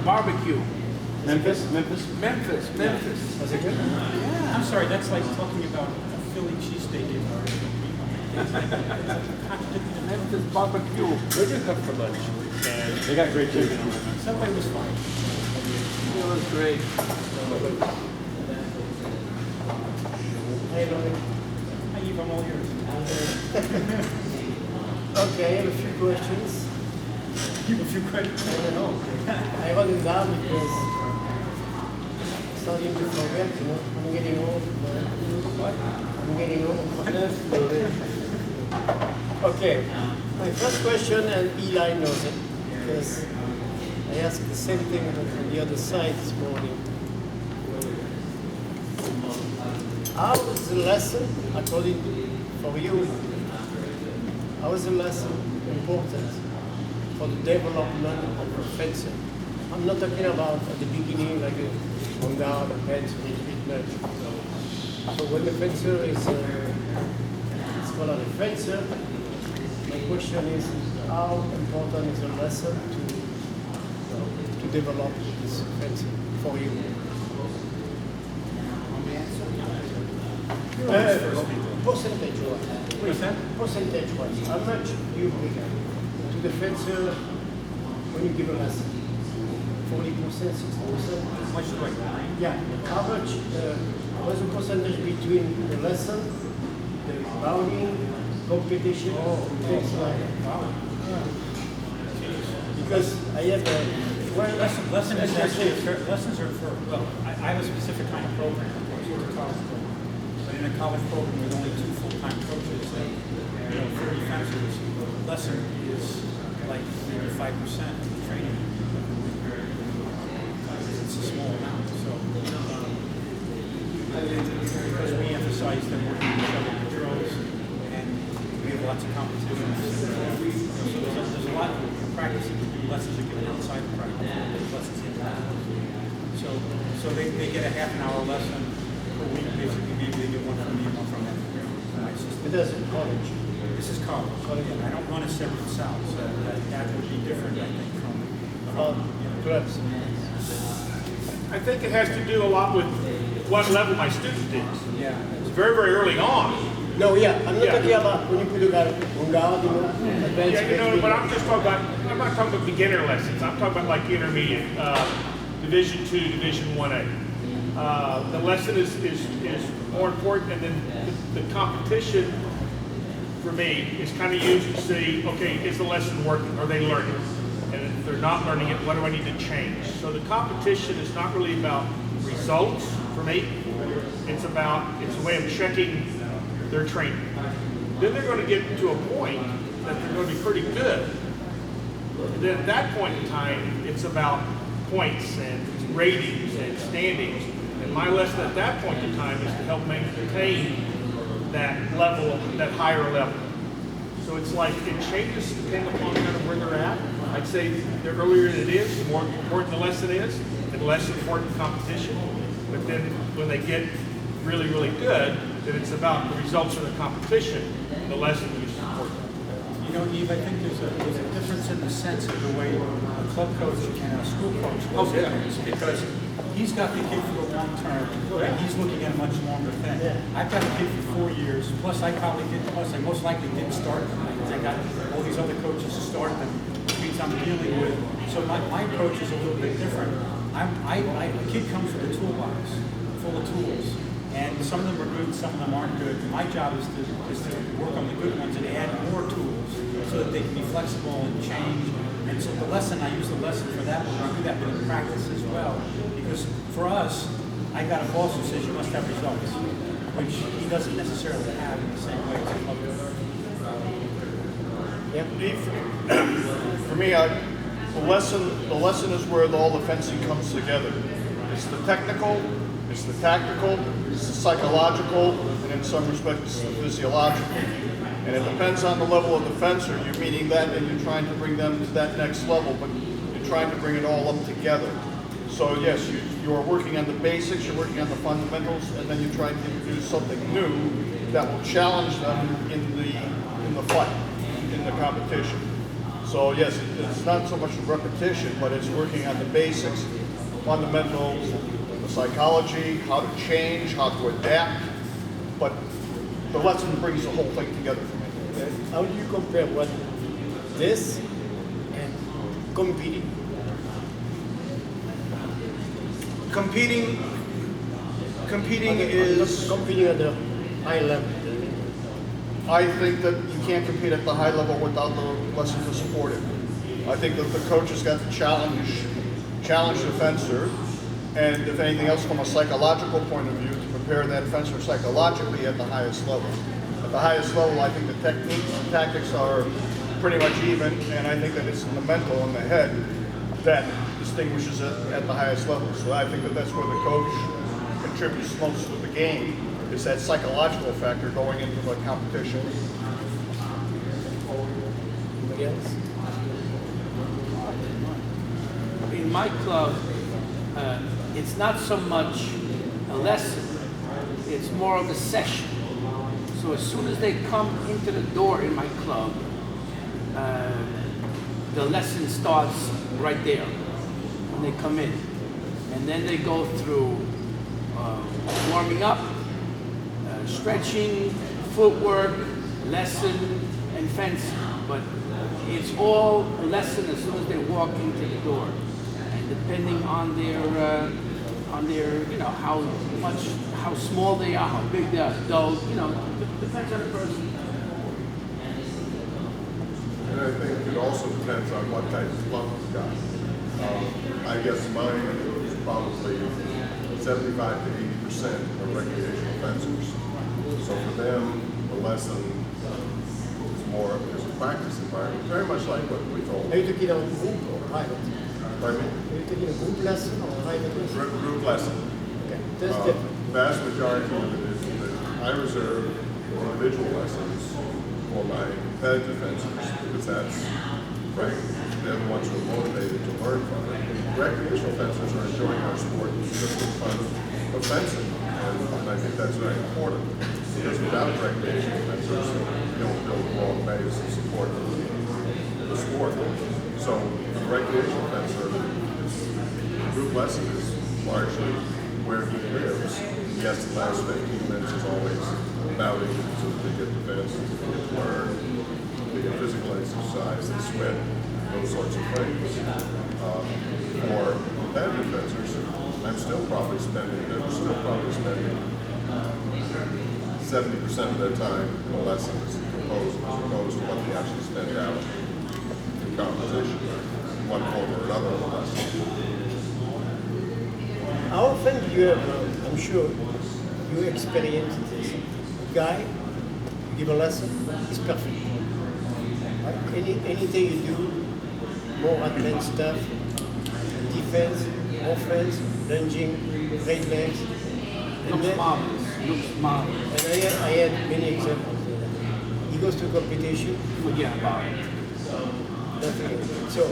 barbecue. Memphis. Memphis. Was it good? Yeah. I'm sorry, that's like talking about a Philly cheesesteak in Memphis barbecue. What did you cook for lunch? And they got great chicken. Subway was fine. It was great. Hey, Lloyd. Hi, Eve, I'm all yours. Okay, I have a few questions. Give a few credits. I don't know. I wrote it down because I'm starting to forget, you know. I'm getting old. What? I'm getting old. Okay. My first question, and Eli knows it, because I asked the same thing on the other side this morning. How is the lesson, according for you, how is the lesson important for the development of a fencer? I'm not talking about at the beginning, like a on guard, a fence, a much. So when the fencer is, it's called a fencer, my question is, how important is the lesson to develop this fencer for you? Percentage-wise. What's that? Percentage-wise, how much you bring to the fencer when you give a lesson? 40%, 60%? How much do I bring? Yeah. How much, what's the percentage between the lesson, the bounding, competition, things like that? Because I have a, well, Lesson is actually, lessons are for, well, I have a specific kind of program, of course, it's a college program. But in a college program with only 2 full-time coaches and 30 fencers, lesson is like maybe 5% of the training. It's a small amount, so because we emphasize them working with each other in drills and we have lots of competitions. So there's a lot of practice that lessons are given outside of practice. Lessons in practice. So they get a half an hour lesson per week, basically. Maybe they get one from me and one from them. My it system. doesn't college. This is college. I don't run a separate cell, so that would be different, I think, from Clubs. I think it has to do a lot with what level my student is. yeah. It's very, very early on. No, yeah, I'm not Yeah. talking about when you put a guy on guard, you know, advanced. Yeah, you know, but I'm just talking about, I'm not talking about beginner lessons. I'm talking about like intermediate, Division II, Division 1A. The lesson is more important, and then the competition for me is kind of used to see, okay, is the lesson working? Are they learning? And if they're not learning it, what do I need to change? So the competition is not really about results for me. It's a way of checking their training. Then they're going to get to a point that they're going to be pretty good. And then at that point in time, it's about points and ratings and standings. And my lesson at that point in time is to help maintain that level, that higher level. So it's like it changes depending upon kind of where they're at. I'd say the earlier it is, the more important the lesson is, and the less important the competition. But then when they get really, really good, then it's about the results of the competition, and the lesson is important. You know, Eve, I think there's a difference in the sense of the way a club coach and a school coach looks at things, because he's got the kid for the long term, and he's looking at a much longer thing. I've got a kid for 4 years, plus I most likely didn't start them. I got all these other coaches to start them, which means I'm dealing with. So my approach is a little bit different. A kid comes with a toolbox full of tools. And some of them are good, some of them aren't good. My job is to work on the good ones and add more tools so that they can be flexible and change. And so I use the lesson for that, but I do that in practice as well. Because for us, I got a boss who says you must have results, which he doesn't necessarily have in the same way as a club coach. For me, the lesson is where all the fencing comes together. It's the technical, it's the tactical, it's the psychological, and in some respects it's the physiological. And it depends on the level of the fencer. You're meeting that and you're trying to bring them to that next level, but you're trying to bring it all up together. So yes, you are working on the basics, you're working on the fundamentals, and then you're trying to introduce something new that will challenge them in the fight, in the competition. So yes, it's not so much repetition, but it's working on the basics, fundamentals, the psychology, how to change, how to adapt. But the lesson brings the whole thing together for me. How do you compare what this and competing? Competing is, Competing at the high level. I think that you can't compete at the high level without the lesson to support it. I think that the coach has got to challenge the fencer, and if anything else, from a psychological point of view, to prepare that fencer psychologically at the highest level. At the highest level, I think the techniques and tactics are pretty much even, and I think that it's in the mental and the head that distinguishes it at the highest level. So I think that that's where the coach contributes most to the game, is that psychological factor going into the competition. Anybody else? In my club, it's not so much a lesson, it's more of a session. So as soon as they come into the door in my club, the lesson starts right there when they come in. And then they go through warming up, stretching, footwork, lesson, and fencing. But it's all a lesson as soon as they walk into the door. And depending on their, you know, how small they are, how big they are, adult, you know, depends on the person. And I think it also depends on what type of club you've got. I guess mine is probably 75 to 80% of recreational fencers. So for them, the lesson is more is a practice environment, very much like what we told. Are you taking a group or private? Pardon me? Are you taking a group lesson or private lesson? Group lesson. Okay, that's different. Vast majority of it is that I reserve individual lessons for my competitive fencers because that's right. They're the ones who are motivated to learn from it. Recreational fencers are enjoying our sport just for fun of fencing, and I think that's very important because without recreational fencers, you don't build long base of support for the sport. So the recreational fencer, group lesson is largely where he lives. Yes, the last 15 minutes is always bouting so that they get the fence, they get to learn, they get physical exercise, they sweat, those sorts of things. For competitive fencers, I'm still probably spending 70% of their time in a lesson as opposed to what they actually spend out in competition, one form or another of the lesson. How often do you have, I'm sure you experience this, a guy, you give a lesson, he's perfect. Right? Anything you do, more advanced stuff, defense, offense, lunging, great legs. Looks marvelous. And I had many examples of that. He goes to competition, Forget about it. nothing. So,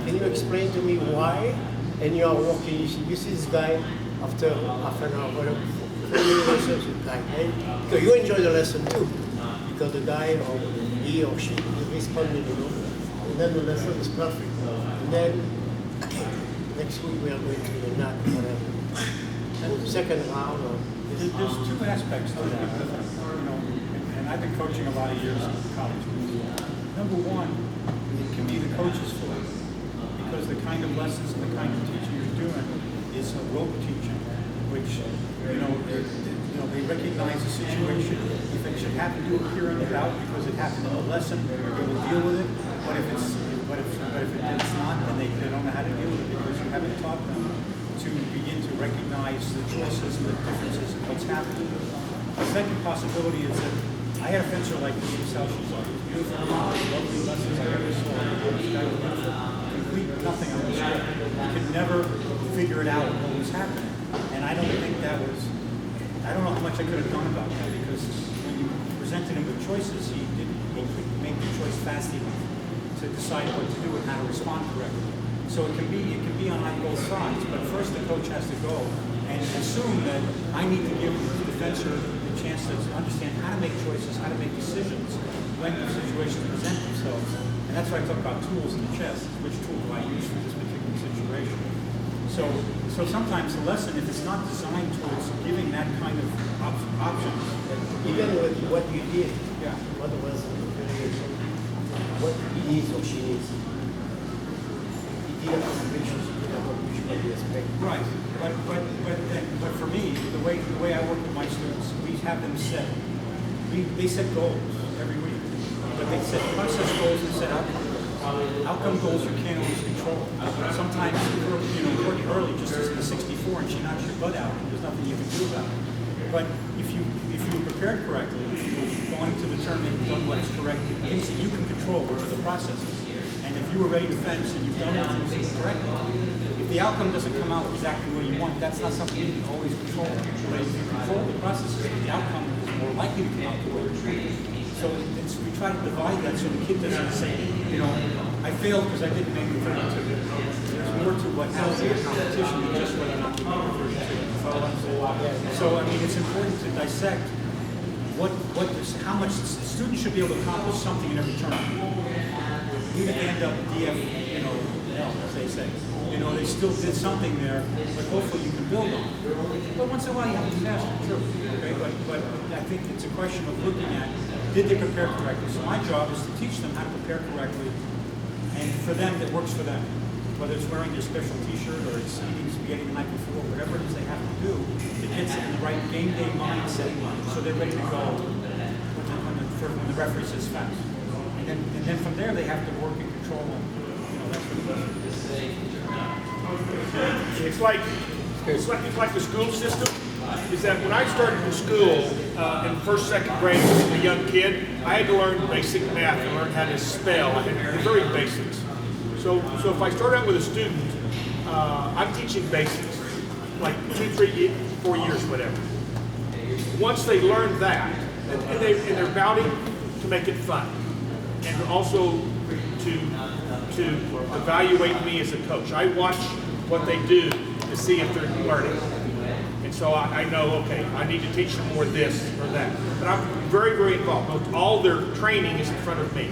can you explain to me why? And you are working, you see this guy after half an hour, whatever, 40 minutes of the guy, right? Because you enjoy the lesson too, because the guy or he or she is responding, you know, and then the lesson is perfect. And then, okay, next week we are going to the nut, whatever. And second round, or There's two aspects to that, you know, and I've been coaching a lot of years in college. Number one, it can be the coach's fault, because the kind of lessons and the kind of teaching you're doing is a rote teaching, which, they recognize the situation. If it should happen to appear in the bout because it happened in the lesson, they will deal with it. But if it's not, then they don't know how to deal with it because you haven't taught them to begin to recognize the choices and the differences in what's happening. The second possibility is that I had a fencer like this in South Shore. Beautiful, lovely lessons I ever saw. This guy was wonderful. Complete nothing on the script. He could never figure it out what was happening. And I don't think that was, I don't know how much I could have done about that because when you presented him with choices, he couldn't make the choice fast enough to decide what to do and how to respond correctly. So it can be on both sides, but first the coach has to go and assume that I need to give the fencer the chance to understand how to make choices, how to make decisions when the situations present themselves. And that's why I talk about tools in the chest. Which tool do I use for this particular situation? So sometimes the lesson, if it's not designed towards giving that kind of options, Even with what you did, yeah. what was what he needs or she needs. He did a contribution, she did a contribution, but we expect. Right, but for me, the way I work with my students, we have them set. They set goals every week, but they set process goals and set outcomes. Outcome goals you can't always control. Sometimes you're working early, just as in the 64, and she knocks your butt out. There's nothing you can do about it. But if you prepared correctly, if you're going to determine you've done what's correct, things that you can control, which are the processes. And if you were ready to fence and you've done things correctly, if the outcome doesn't come out exactly where you want, that's not something you can always control. But if you control the processes, the outcome is more likely to come out the way you want. So we try to divide that so the kid doesn't say, I failed because I didn't make the 32. There's more to what happens in competition than just whether or not you make the 32. So I mean, it's important to dissect how much the student should be able to accomplish something in every term. Even if they end up DF, L, as they say. They still did something there, but hopefully you can build on it. But once in a while you have a disaster, true. Okay, but I think it's a question of looking at, did they prepare correctly? So my job is to teach them how to prepare correctly, and for them, that works for them. Whether it's wearing their special t-shirt or it's eating spaghetti the night before, whatever it is they have to do, it gets them in the right game day mindset, so they're ready to go when the referee says fast. And then from there, they have to work and control them. That's what it is. It's like the school system. Is that when I started in school in first, second grade as a young kid, I had to learn basic math and learn how to spell. I had the very basics. So if I start out with a student, I'm teaching basics, like 2, 3, 4 years, whatever. Once they learn that, and they're bounding to make it fun, and also to evaluate me as a coach. I watch what they do to see if they're learning. And so I know, okay, I need to teach them more this or that. But I'm very, very involved. Most all their training is in front of me.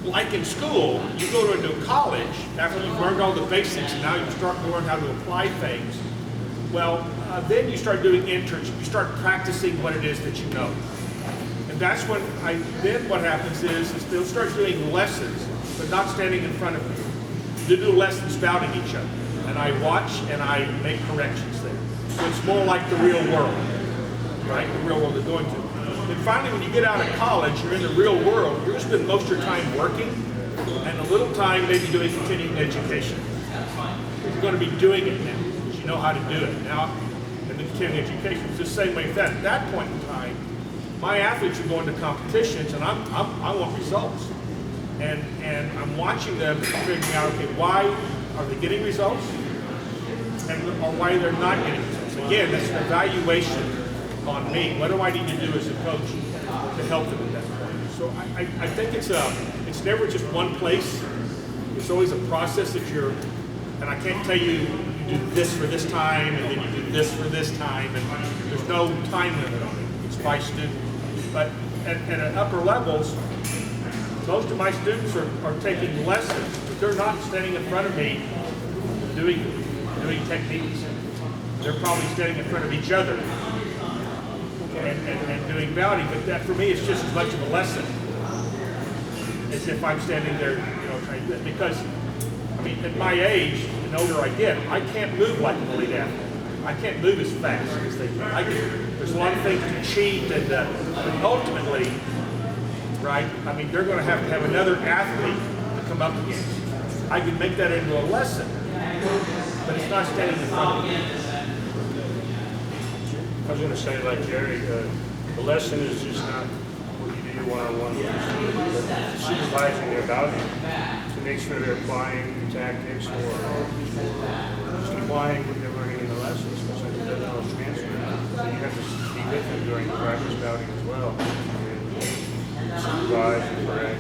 Like in school, you go to college, after you've learned all the basics, and now you start to learn how to apply things. Well, then you start doing internships. You start practicing what it is that you know. And that's when then what happens is they'll start doing lessons, but not standing in front of me. They do lessons spouting each other. And I watch and I make corrections there. So it's more like the real world, right? The real world they're going to. And finally, when you get out of college, you're in the real world, you're going to spend most of your time working and a little time maybe doing continuing education. You're going to be doing it now because you know how to do it. Now, in the continuing education, it's the same way with that. At that point in time, my athletes are going to competitions and I want results. And I'm watching them and figuring out, okay, why are they getting results? Or why they're not getting results. Again, that's an evaluation on me. What do I need to do as a coach to help them at that point? So I think it's never just one place. It's always a process that and I can't tell you do this for this time and then you do this for this time, and there's no time limit on it. It's by student. But at upper levels, most of my students are taking lessons, but they're not standing in front of me doing techniques. They're probably standing in front of each other and doing bounding. But that for me is just as much of a lesson as if I'm standing there, trying to, because I mean, at my age, the older I get, I can't move like an elite athlete. I can't move as fast as they do. There's a lot of things to cheat, and ultimately, right? I mean, they're going to have another athlete to come up against. I can make that into a lesson, but it's not standing in front of me. I was going to say, like Jerry, the lesson is just not what you do one-on-one with the student, but supervising their value to make sure they're applying the tactics or just applying what they're learning in the lessons, so it doesn't always transfer. So you have to be with them during the practice routing as well. Supervise and correct.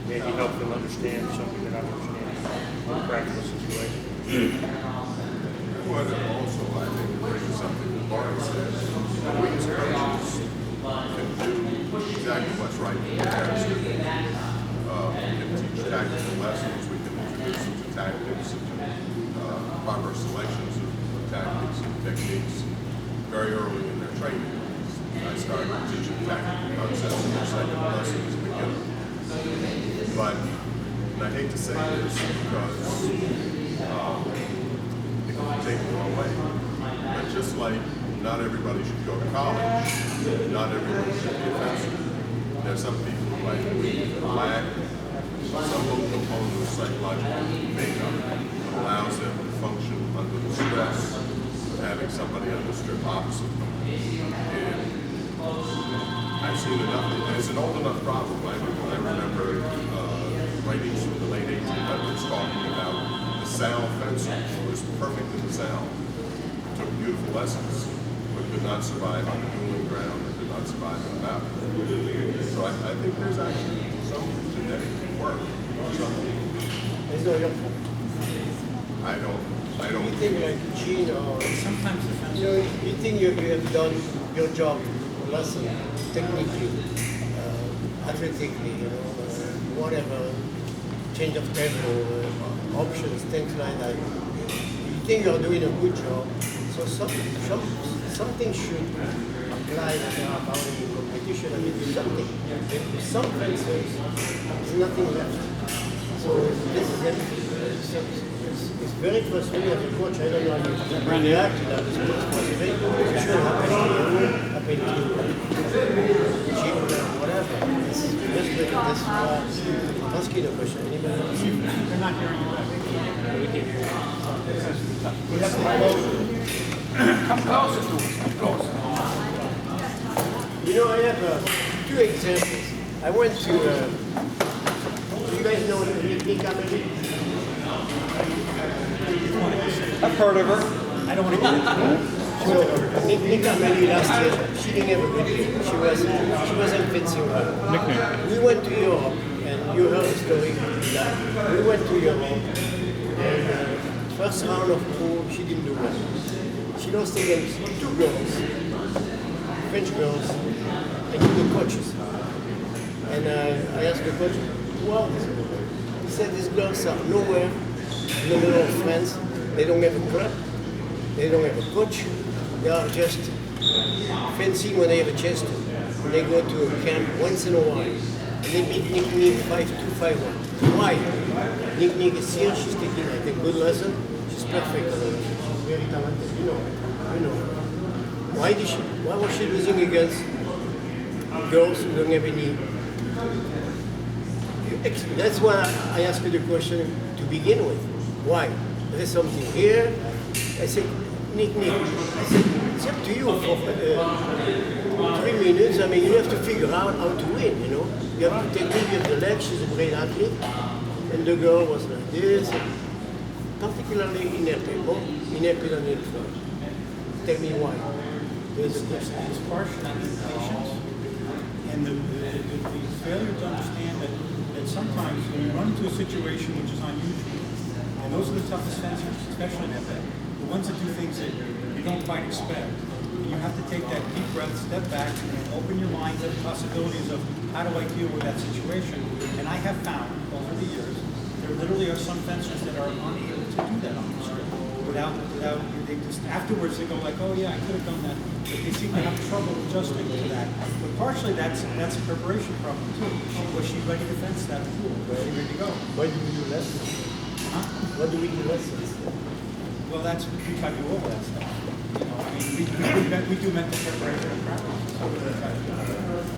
Maybe help them understand something they're not understanding in a practical situation. Well, and also, I think, brings something that Bart says, we as coaches can do exactly exactly what's right for the parents to do. We can teach tactical lessons, we can introduce them to tactics, proper selections of tactics and techniques very early in their training. I started teaching tactical concepts in their second lesson as a beginner. But, and I hate to say this because it can take the wrong way, but just like not everybody should go to college, not everybody should be a fencer. There's some people who like lack some little component of psychological makeup that allows them to function under the stress of having somebody understood opposite them. And I've seen enough, and it's an old enough problem. I remember writings from the late 1800s talking about the Sal fencer who was perfect in the Sal, took beautiful lessons, but could not survive on the dueling ground and did not survive in the battle. So I think there's actually some genetic work or something. It's not your fault. I don't. You think like Gene or Sometimes the fence. you think you have done your job, lesson, technically, athletically, whatever, change of tempo, options, things like that. You think you're doing a good job, so something should apply when they are bound in competition. I mean, something. With some fencers, there's nothing left. So this is empty. It's very frustrating as a coach. I don't know how you react to that. It's frustrating. It should happen to Jim or whatever. It's just like this. I'm asking a question. Anybody else? They're not hearing you back. We have to close. Come closer to us, come closer. You know, I have two examples. I went to, you guys know Nick Amelie? I've heard of her. I don't want to get into it. So, Nick Amelie last year, she didn't have a good year. She wasn't fencing well. We went to Europe, and you heard the story. We went to Europe, and first round of pool, she didn't do well. She lost against two girls, French girls, and the coaches. And I asked the coach, who are these girls? He said these girls are nowhere in the middle of France. They don't have a club. They don't have a coach. They are just fencing when they have a chance to. They go to a camp once in a while. And they beat Nick Nick 5-2, 5-1. Why? Nick Nick is here. She's taking, I think, good lesson. She's perfect. She's very talented. You know. Why was she losing against girls who don't have any? That's why I asked you the question to begin with. Why? There's something here. I said, Nick, I said, it's up to you for 3 minutes. I mean, you have to figure out how to win, You have to take care of the legs. She's a great athlete. And the girl was like this, particularly in her tempo, in her pedal in front. Tell me why. There's a question. It's partially impatience and the failure to understand that sometimes when you run into a situation which is unusual, and those are the toughest fencers, especially the ones that do things that you don't quite expect. And you have to take that deep breath, step back, and open your mind to the possibilities of how do I deal with that situation. And I have found over the years, there literally are some fencers that are unable to do that on the street. Without, they just afterwards they go like, oh yeah, I could have done that, but they seem to have trouble adjusting to that. But partially that's a preparation problem too. Was she ready to fence that pool? Was she ready to go? Why do we do lessons? Huh? What do we do lessons? Well, that's we try to do all that stuff. I mean, we do mental preparation and practice. So we try to do that.